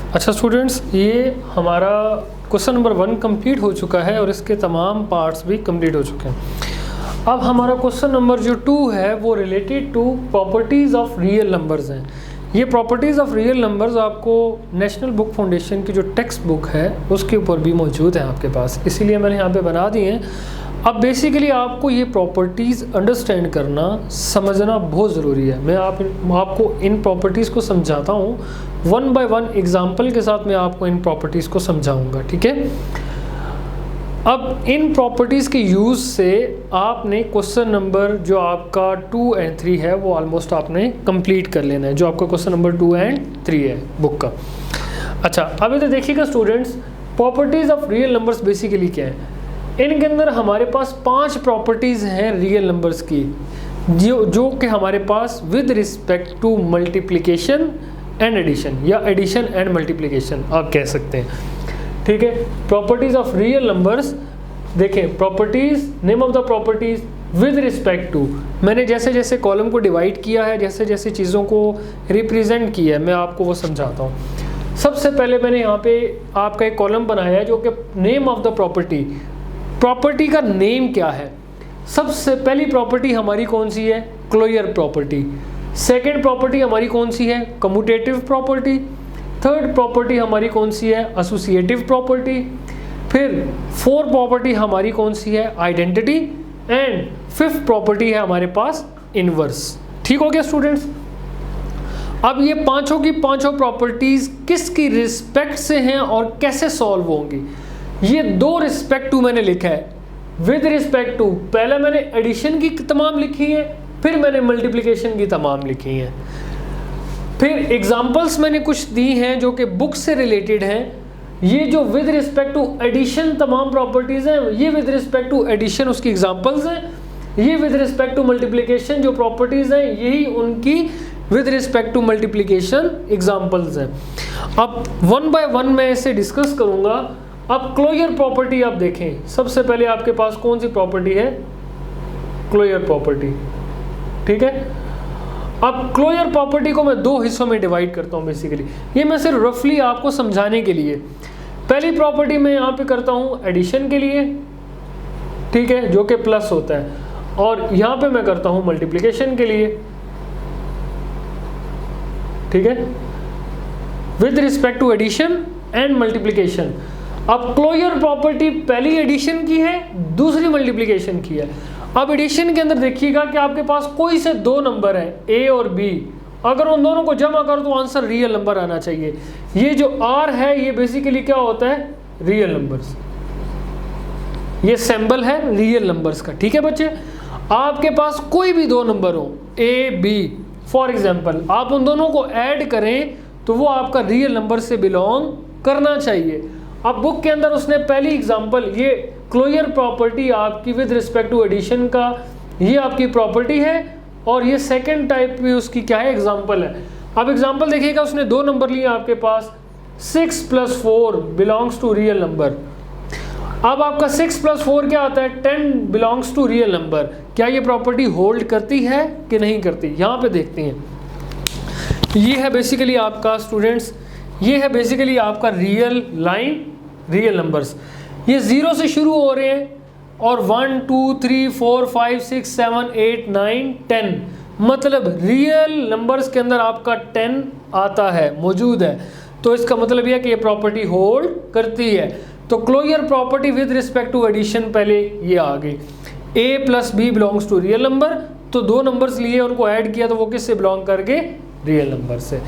अच्छा स्टूडेंट्स, ये हमारा क्वेश्चन नंबर 1 कंप्लीट हो चुका है और इसके तमाम पार्ट्स भी कंप्लीट हो चुके हैं। अब हमारा क्वेश्चन नंबर जो 2 है वो related to properties of real numbers हैं। ये प्रॉपर्टीज़ ऑफ रियल नंबर्स आपको नेशनल बुक फाउंडेशन की जो टेक्स्ट बुक है उसके ऊपर भी मौजूद है आपके पास, इसीलिए मैंने यहाँ पे बना दिए हैं। अब बेसिकली आपको ये प्रॉपर्टीज़ अंडरस्टैंड करना, समझना बहुत ज़रूरी है। मैं आपको इन प्रॉपर्टीज़ को समझाता हूँ, 1 बाय 1 एग्जाम्पल के साथ मैं आपको इन प्रॉपर्टीज़ को समझाऊंगा, ठीक है। अब इन प्रॉपर्टीज़ के यूज़ से आपने क्वेश्चन नंबर जो आपका 2 और 3 है वो ऑलमोस्ट आपने कंप्लीट कर लेना है, जो आपका क्वेश्चन नंबर 2 और 3 है बुक का। अच्छा, अब इधर देखिएगा students, properties of real numbers basically क्या है। इनके अंदर हमारे पास 5 प्रॉपर्टीज़ हैं रियल नंबर्स की, जो कि हमारे पास with respect to multiplication and addition या एडिशन एंड मल्टीप्लिकेशन आप कह सकते हैं, ठीक है। प्रॉपर्टीज़ ऑफ रियल नंबर्स देखें, properties, name of the properties with respect to, मैंने जैसे जैसे कॉलम को डिवाइड किया है, जैसे जैसे चीज़ों को रिप्रेजेंट किया है, मैं आपको वो समझाता हूँ। सबसे पहले मैंने यहाँ पे आपका एक कॉलम बनाया है जो कि name of the property, property का नेम क्या है। सबसे पहली प्रॉपर्टी हमारी कौन सी है, क्लोजर प्रॉपर्टी। सेकंड प्रॉपर्टी हमारी कौन सी है, कम्यूटेटिव प्रॉपर्टी। थर्ड प्रॉपर्टी हमारी कौन सी है, एसोसिएटिव प्रॉपर्टी। फिर फोर्थ प्रॉपर्टी हमारी कौन सी है, आइडेंटिटी। एंड फिफ्थ प्रॉपर्टी है हमारे पास इनवर्स। ठीक हो गया स्टूडेंट्स। अब ये पांचों की पांचों प्रॉपर्टीज किसकी रिस्पेक्ट से हैं और कैसे सॉल्व होंगी, ये 2 रिस्पेक्ट टू मैंने लिखा है। विद रिस्पेक्ट टू पहले मैंने एडिशन की तमाम लिखी है, फिर मैंने मल्टीप्लिकेशन की तमाम लिखी है, फिर एग्जांपल्स मैंने कुछ दी हैं जो कि बुक से रिलेटेड हैं। ये जो विद रिस्पेक्ट टू एडिशन तमाम प्रॉपर्टीज हैं, ये विद रिस्पेक्ट टू एडिशन उसकी एग्जांपल्स हैं। ये विद रिस्पेक्ट टू मल्टीप्लिकेशन जो प्रॉपर्टीज हैं, यही उनकी with respect to multiplication examples हैं। अब 1 बाय 1 मैं इसे डिस्कस करूंगा। अब क्लोजर प्रॉपर्टी आप देखें, सबसे पहले आपके पास कौन सी प्रॉपर्टी है, क्लोजर प्रॉपर्टी, ठीक है। अब क्लोजर प्रॉपर्टी को मैं 2 हिस्सों में डिवाइड करता हूं बेसिकली, ये मैं सिर्फ रफली आपको समझाने के लिए। पहली प्रॉपर्टी मैं यहाँ पे करता हूं एडिशन के लिए, ठीक है, जो कि प्लस होता है, और यहाँ पे मैं करता हूं मल्टीप्लिकेशन के लिए, ठीक है, with respect to addition and multiplication. अब क्लोजर प्रॉपर्टी पहली एडिशन की है, दूसरी मल्टीप्लिकेशन की है। अब एडिशन के अंदर देखिएगा कि आपके पास कोई से 2 नंबर है, ए और बी, अगर उन दोनों को जमा कर तो आंसर रियल नंबर आना चाहिए। ये जो आर है ये बेसिकली क्या होता है, रियल नंबर्स, ये सिंबल है रियल नंबर्स का, ठीक है बच्चे। आपके पास कोई भी 2 नंबर हो, ए बी, फॉर एग्जाम्पल, आप उन दोनों को ऐड करें तो वो आपका रियल नंबर से बिलोंग करना चाहिए। अब बुक के अंदर उसने पहली एग्जांपल, ये क्लोजर प्रॉपर्टी आपकी विद रिस्पेक्ट टू एडिशन का ये आपकी प्रॉपर्टी है, और ये सेकंड टाइप भी उसकी क्या है, एग्जांपल है। अब एग्जांपल देखिएगा, उसने 2 नंबर लिए आपके पास, 6 + 4 बिलोंग्स टू रियल नंबर। अब आपका 6 + 4 क्या आता है, 10 बिलोंग्स टू रियल नंबर। क्या ये प्रॉपर्टी होल्ड करती है कि नहीं करती, यहाँ पे देखते हैं। ये है बेसिकली आपका स्टूडेंट्स, ये है बेसिकली आपका रियल लाइन, रियल नंबर्स। ये 0 से शुरू हो रहे हैं और 1 2 3 4 5 6 7 8 9 10, मतलब रियल नंबर्स के अंदर आपका 10 आता है, मौजूद है। तो इसका मतलब यह है कि ये प्रॉपर्टी होल्ड करती है। तो closure property with respect to addition पहले ये आ गई, a + b belongs to real number. तो 2 नंबर्स लिए, उनको ऐड किया तो वो किससे बिलोंग करके, रियल नंबर से।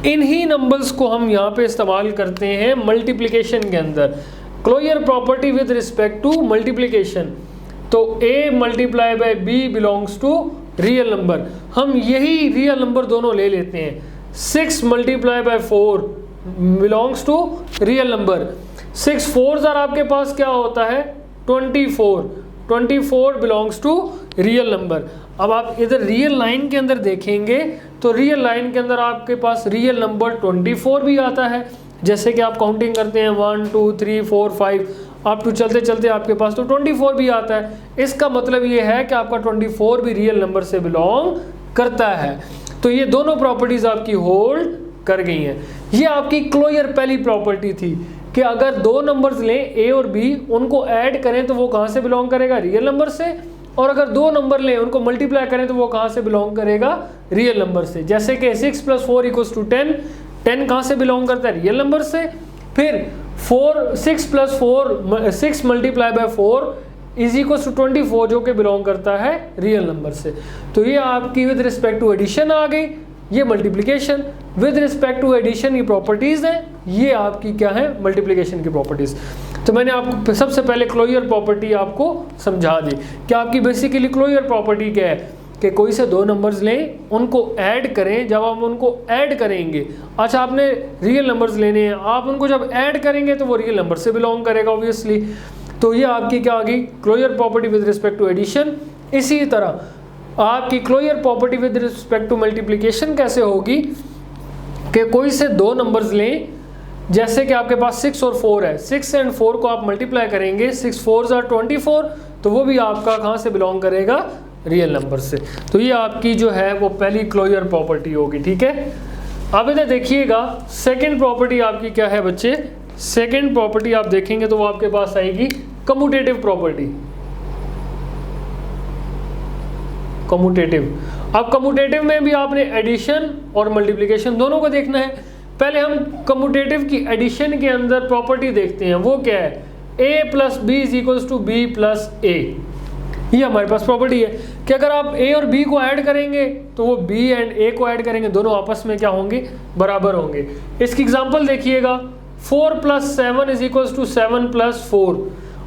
इन्हीं नंबर्स को हम यहाँ पे इस्तेमाल करते हैं मल्टीप्लिकेशन के अंदर, closure property with respect to multiplication. तो a × b belongs to real number, हम यही रियल नंबर दोनों ले लेते हैं। 6 × 4 belongs to real number, 6 4s आपके पास क्या होता है, 24 बिलोंग्स टू रियल नंबर। अब आप इधर रियल लाइन के अंदर देखेंगे तो रियल लाइन के अंदर आपके पास रियल नंबर 24 भी आता है। जैसे कि आप काउंटिंग करते हैं 1 2 3 4 5 अप टू चलते चलते आपके पास तो 24 भी आता है। इसका मतलब ये है कि आपका 24 भी रियल नंबर से बिलोंग करता है। तो ये दोनों प्रॉपर्टीज आपकी होल्ड कर गई हैं। ये आपकी क्लोजर पहली प्रॉपर्टी थी कि अगर दो नंबर्स लें ए और बी, उनको ऐड करें तो वो कहाँ से बिलोंग करेगा, रियल नंबर से, और अगर दो नंबर लें उनको मल्टीप्लाई करें तो वो कहाँ से बिलोंग करेगा, रियल नंबर से। जैसे कि 6 + 4 = 10, 10 कहाँ से बिलोंग करता है, रियल नंबर से। फिर 6 + 4 6 × 4 = 24 जो कि बिलोंग करता है रियल नंबर से। तो ये आपकी विद रिस्पेक्ट टू एडिशन आ गई, ये multiplication. With respect to addition की प्रॉपर्टीज़ हैं, ये आपकी क्या है, मल्टीप्लिकेशन की प्रॉपर्टीज़। तो मैंने आपको सबसे पहले क्लोजर प्रॉपर्टी आपको समझा दी कि आपकी बेसिकली क्लोजर प्रॉपर्टी क्या है कि कोई से दो नंबर्स लें, उनको ऐड करें। जब आप उनको ऐड करेंगे, अच्छा आपने रियल नंबर्स लेने हैं, आप उनको जब ऐड करेंगे तो वो रियल नंबर से बिलोंग करेगा ऑब्वियसली। तो ये आपकी क्या आ गई, closure property with respect to addition. इसी तरह आपकी closure property with respect to multiplication कैसे होगी कि कोई से दो नंबर्स लें, जैसे कि आपके पास 6 और 4 है, 6 और 4 को आप मल्टीप्लाई करेंगे, 6 × 4 = 24, तो वो भी आपका कहाँ से बिलोंग करेगा, रियल नंबर से। तो ये आपकी जो है वो पहली क्लोजर प्रॉपर्टी होगी, ठीक है। अब इधर देखिएगा सेकंड प्रॉपर्टी आपकी क्या है बच्चे, सेकंड प्रॉपर्टी आप देखेंगे तो वो आपके पास आएगी कम्यूटेटिव प्रॉपर्टी। कम्यूटेटिव, अब कम्यूटेटिव में भी आपने एडिशन और मल्टीप्लिकेशन दोनों को देखना है। पहले हम कम्यूटेटिव की एडिशन के अंदर प्रॉपर्टी देखते हैं, वो क्या है, a + b = b + a। ये हमारे पास प्रॉपर्टी है कि अगर आप a और b को ऐड करेंगे तो वो b एंड a को ऐड करेंगे, दोनों आपस में क्या होंगे, बराबर होंगे। इसकी एग्जांपल देखिएगा, 4 + 7 = 7 + 4।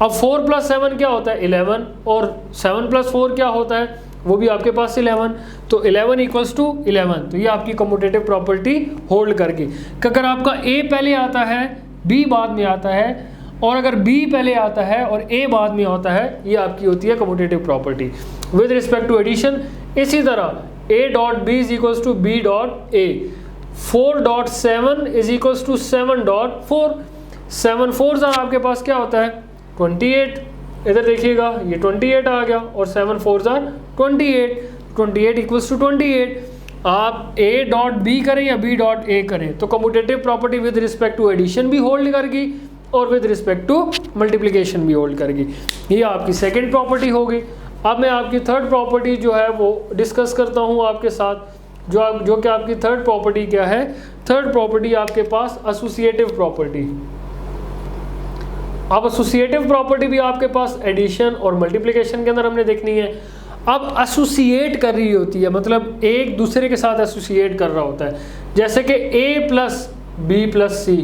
अब 4 + 7 क्या होता है, 11, और 7 + 4 क्या होता है, वो भी आपके पास 11, तो 11 = 11। तो ये आपकी कम्यूटेटिव प्रॉपर्टी होल्ड करगी कि अगर आपका a पहले आता है, b बाद में आता है, और अगर b पहले आता है और a बाद में होता है, ये आपकी होती है commutative property with respect to addition. इसी तरह a.b = b.a, 4.7 = 7.4, 7 4s आपके पास क्या होता है, 28। इधर देखिएगा ये 28 आ गया, और 7 4s = 28, 28 = 28। आप a.b करें या b.a करें तो commutative property with respect to addition भी होल्ड करेगी और विद रिस्पेक्ट टू मल्टीप्लिकेशन भी होल्ड करेगी। ये आपकी सेकंड प्रॉपर्टी होगी। अब मैं आपकी थर्ड प्रॉपर्टी जो है वो डिस्कस करता हूँ आपके साथ, जो कि आपकी थर्ड प्रॉपर्टी क्या है, थर्ड प्रॉपर्टी आपके पास एसोसिएटिव प्रॉपर्टी। अब एसोसिएटिव प्रॉपर्टी भी आपके पास एडिशन और मल्टीप्लिकेशन के अंदर हमने देखनी है। अब एसोसिएट कर रही होती है, मतलब एक दूसरे के साथ एसोसिएट कर रहा होता है, जैसे कि a + b + c।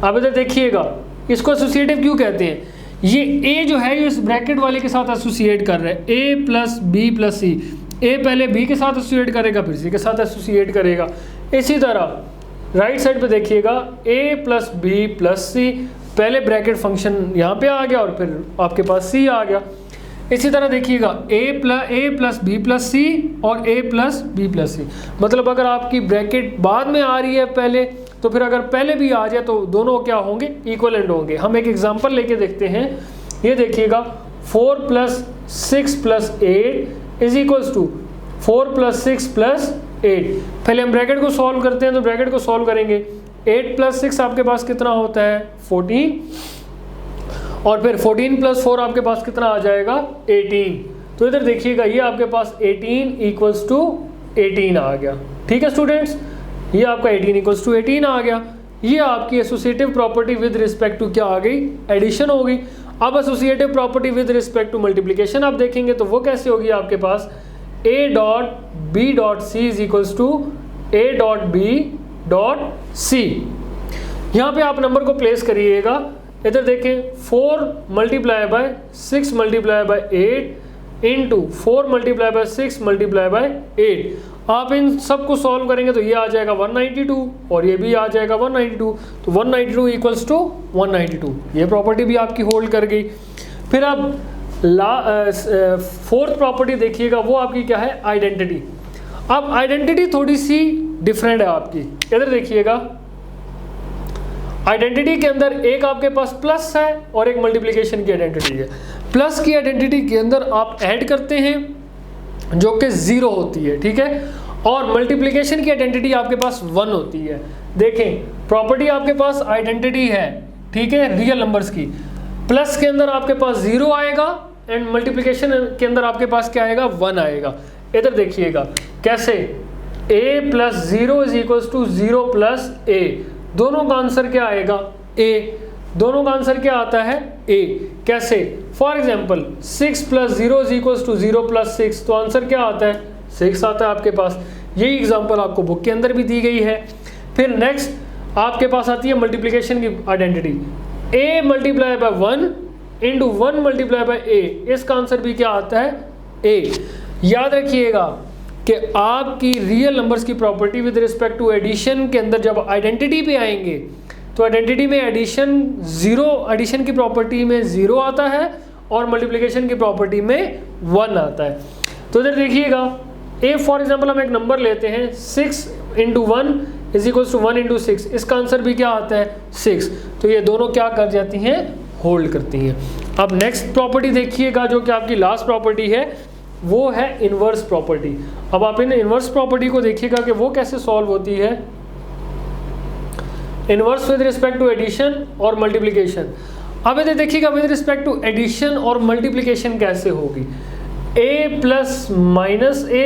अब इधर देखिएगा, इसको एसोसिएटिव क्यों कहते हैं, ये a जो है ये इस ब्रैकेट वाले के साथ एसोसिएट कर रहा है, a + b + c। a पहले b के साथ एसोसिएट करेगा, फिर c के साथ एसोसिएट करेगा। इसी तरह राइट साइड पे देखिएगा, a + b + c, पहले ब्रैकेट फंक्शन यहाँ पे आ गया और फिर आपके पास c आ गया। इसी तरह देखिएगा a + b + c और a + b + c, मतलब अगर आपकी ब्रैकेट बाद में आ रही है पहले, तो फिर अगर पहले भी आ जाए तो दोनों क्या होंगे, इक्वलेंट होंगे। हम एक एग्जांपल लेके देखते हैं, ये देखिएगा 4 + 6 + 8 = 4 + 6 + 8। पहले हम ब्रैकेट को सॉल्व करते हैं, तो ब्रैकेट को सॉल्व करेंगे, 8 + 6 आपके पास कितना होता है, 14, और फिर 14 + 4 आपके पास कितना आ जाएगा, 18। तो इधर देखिएगा ये आपके पास 18 = 18 आ गया। ठीक है स्टूडेंट्स, ये आपका 18 = 18 आ गया। ये आपकी associative property with respect to क्या आ गई, एडिशन हो गई। अब associative property with respect to multiplication आप देखेंगे तो वो कैसे होगी आपके पास, a.b.c = a.b.c। यहाँ पे आप नंबर को प्लेस करिएगा, इधर देखें 4 × 6 × 8 इंटू 4 × 6 × 8। आप इन सब को सॉल्व करेंगे तो ये आ जाएगा 192 और ये भी आ जाएगा 192, तो 192 = 192। ये प्रॉपर्टी भी आपकी होल्ड कर गई। फिर आप फोर्थ प्रॉपर्टी देखिएगा, वो आपकी क्या है, आइडेंटिटी। अब आइडेंटिटी थोड़ी सी डिफरेंट है आपकी, इधर देखिएगा, आइडेंटिटी के अंदर एक आपके पास प्लस है और एक मल्टीप्लिकेशन की आइडेंटिटी है। प्लस की आइडेंटिटी के अंदर आप ऐड करते हैं जो कि 0 होती है, ठीक है, और मल्टीप्लिकेशन की आइडेंटिटी आपके पास 1 होती है। देखें, प्रॉपर्टी आपके पास आइडेंटिटी है, ठीक है, रियल नंबर्स की। प्लस के अंदर आपके पास 0 आएगा एंड मल्टीप्लिकेशन के अंदर आपके पास क्या आएगा, 1 आएगा। इधर देखिएगा कैसे, a plus 0 is equal to 0 plus a, दोनों का आंसर क्या आएगा, a, दोनों का आंसर क्या आता है, a। कैसे, for example 6 plus 0 is equal to 0 plus 6, तो आंसर क्या आता है, 6 आता है आपके पास। यही एग्जाम्पल आपको बुक के अंदर भी दी गई है। फिर नेक्स्ट आपके पास आती है मल्टीप्लिकेशन की identity, a multiply by 1 into 1 multiply by a, इसका आंसर भी क्या आता है, a। याद रखिएगा कि आपकी रियल नंबर्स की property with respect to addition के अंदर जब आइडेंटिटी पे आएंगे तो आइडेंटिटी में एडिशन की प्रॉपर्टी में 0 आता है और मल्टीप्लिकेशन की प्रॉपर्टी में 1 आता है। तो इधर देखिएगा, ए फॉर एग्जांपल हम एक नंबर लेते हैं 6 into 1 is equal to 1 into 6, इसका आंसर भी क्या आता है, 6। तो ये दोनों क्या कर जाती हैं, होल्ड करती हैं। अब नेक्स्ट प्रॉपर्टी देखिएगा जो कि आपकी लास्ट प्रॉपर्टी है, वो है इनवर्स प्रॉपर्टी। अब आप इन इनवर्स प्रॉपर्टी को देखिएगा कि वो कैसे सॉल्व होती है। Inverse with respect to addition और मल्टीप्लिकेशन। अब इधर देखिएगा विद रिस्पेक्ट टू एडिशन और मल्टीप्लिकेशन कैसे होगी, a plus minus A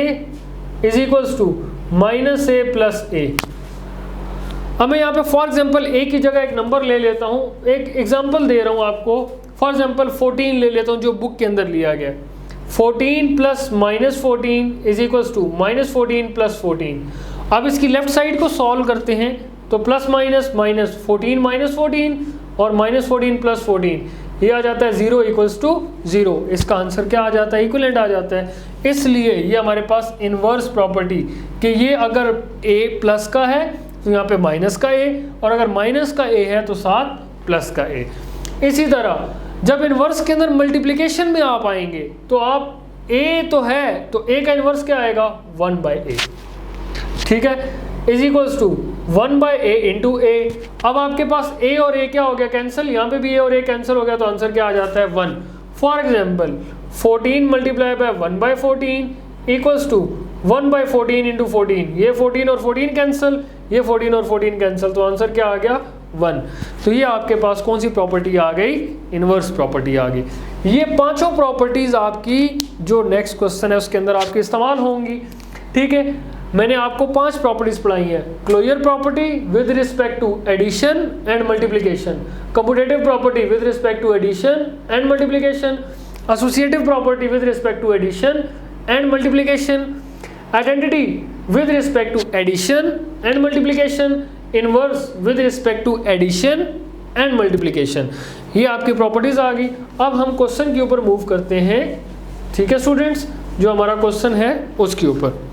is equals to minus A plus A. अब मैं यहाँ पे फॉर एग्जाम्पल a की जगह एक नंबर ले लेता हूँ, एक एग्जाम्पल दे रहा हूँ आपको, फॉर एग्जाम्पल 14 ले लेता हूँ जो बुक के अंदर लिया गया। 14 plus minus 14 is equals to minus 14 plus 14। अब इसकी लेफ्ट साइड को सॉल्व करते हैं तो प्लस माइनस माइनस 14 माइनस 14 और माइनस 14 प्लस 14, ये आ जाता है 0 इक्वल्स टू 0। इसका आंसर क्या आ जाता है, इक्विवेलेंट आ जाता है। इसलिए ये हमारे पास इनवर्स प्रॉपर्टी कि ये अगर a प्लस का है तो यहाँ पे माइनस का a, और अगर माइनस का a है तो साथ प्लस का a। इसी तरह जब इनवर्स के अंदर मल्टीप्लिकेशन में आप आएंगे तो आप a तो है तो a का इनवर्स क्या आएगा, 1 बाई a, ठीक है, is equals to 1 by a into a। अब आपके पास a और a क्या हो गया, कैंसिल, यहाँ पे भी a और a कैंसिल हो गया तो आंसर क्या आ जाता है, 1। For example 14 multiply by 1 by 14 equals to 1 by 14 into 14, ये 14 और 14 कैंसिल, ये 14 और 14 कैंसिल, तो आंसर क्या आ गया, 1। तो ये आपके पास कौन सी प्रॉपर्टी आ गई, इनवर्स प्रॉपर्टी आ गई। ये पांचों प्रॉपर्टीज आपकी जो नेक्स्ट क्वेश्चन है उसके अंदर आपकी इस्तेमाल होंगी, ठीक है। मैंने आपको 5 प्रॉपर्टीज पढ़ाई हैं, closure property with respect to addition and multiplication, commutative property with respect to addition and multiplication, associative property with respect to addition and multiplication, identity with respect to addition and multiplication, inverse with respect to addition and multiplication. ये आपकी properties आ गई। अब हम question के ऊपर move करते हैं, ठीक है स्टूडेंट्स, जो हमारा क्वेश्चन है उसके ऊपर।